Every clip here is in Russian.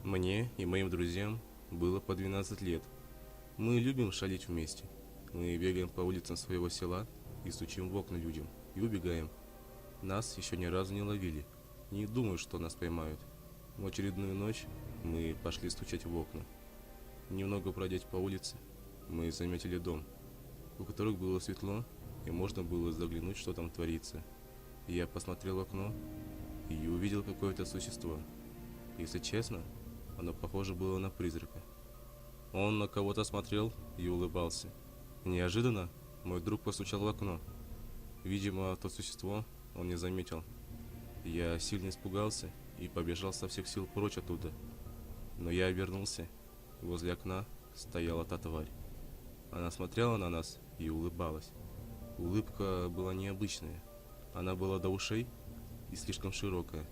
Мне и моим друзьям было по 12 лет. Мы любим шалить вместе. Мы бегаем по улицам своего села и стучим в окна людям, и убегаем. Нас еще ни разу не ловили. Не думаю, что нас поймают. В очередную ночь мы пошли стучать в окна. Немного пройдя по улице, мы заметили дом, у которых было светло, и можно было заглянуть, что там творится. Я посмотрел в окно и увидел какое-то существо. Если честно, оно похоже было на призрака. Он на кого-то смотрел и улыбался. Неожиданно мой друг постучал в окно. Видимо, то существо он не заметил. Я сильно испугался и побежал со всех сил прочь оттуда. Но я обернулся. Возле окна стояла та тварь. Она смотрела на нас и улыбалась. Улыбка была необычная. Она была до ушей и слишком широкая.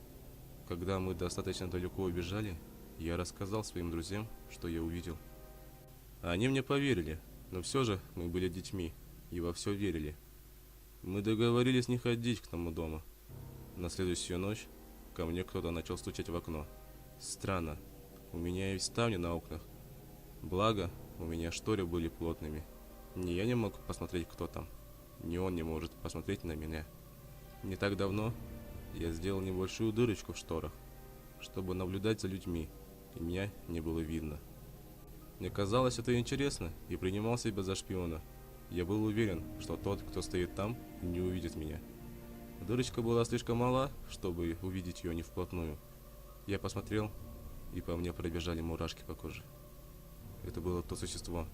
Когда мы достаточно далеко убежали, я рассказал своим друзьям, что я увидел. Они мне поверили, но все же мы были детьми и во все верили. Мы договорились не ходить к тому дому. На следующую ночь ко мне кто-то начал стучать в окно. Странно, у меня есть ставни на окнах. Благо, у меня шторы были плотными. Ни я не мог посмотреть, кто там, ни он не может посмотреть на меня. Не так давно я сделал небольшую дырочку в шторах, чтобы наблюдать за людьми, и меня не было видно. Мне казалось это интересно, и принимал себя за шпиона. Я был уверен, что тот, кто стоит там, не увидит меня. Дырочка была слишком мала, чтобы увидеть ее не вплотную. Я посмотрел, и по мне пробежали мурашки по коже. Это было то существо.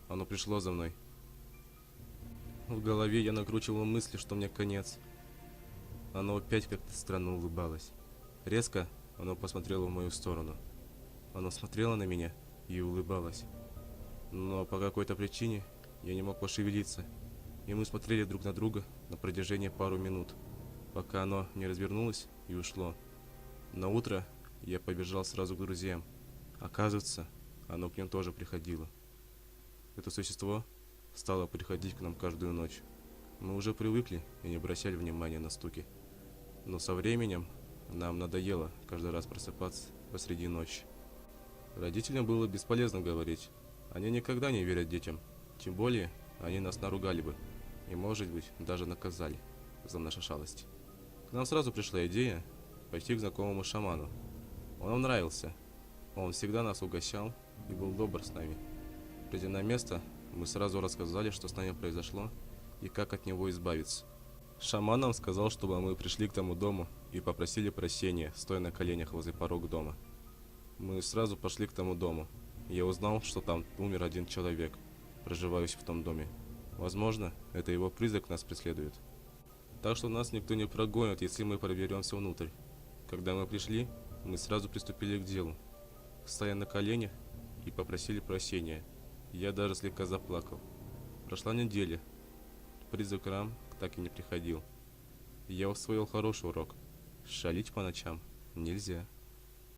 Оно пришло за мной. В голове я накручивал мысли, что мне конец. Оно опять как-то странно улыбалось. Резко оно посмотрело в мою сторону. Оно смотрело на меня и улыбалось. Но по какой-то причине я не мог пошевелиться, и мы смотрели друг на друга на протяжении пару минут, пока оно не развернулось и ушло. На утро я побежал сразу к друзьям. Оказывается, оно к ним тоже приходило. Это существо стало приходить к нам каждую ночь. Мы уже привыкли и не обращали внимания на стуки. Но со временем нам надоело каждый раз просыпаться посреди ночи. Родителям было бесполезно говорить. Они никогда не верят детям. Тем более, они нас наругали бы. И, может быть, даже наказали за наши шалости. К нам сразу пришла идея пойти к знакомому шаману. Он нам нравился. Он всегда нас угощал и был добр с нами. Придя на место, мы сразу рассказали, что с нами произошло и как от него избавиться. Шаман нам сказал, чтобы мы пришли к тому дому и попросили прощения, стоя на коленях возле порога дома. Мы сразу пошли к тому дому. Я узнал, что там умер один человек, проживающий в том доме. Возможно, это его призрак нас преследует. Так что нас никто не прогонит, если мы проберемся внутрь. Когда мы пришли, мы сразу приступили к делу. Стоя на коленях и попросили прощения. Я даже слегка заплакал. Прошла неделя. Призрак Рам так и не приходил. Я усвоил хороший урок. Шалить по ночам нельзя.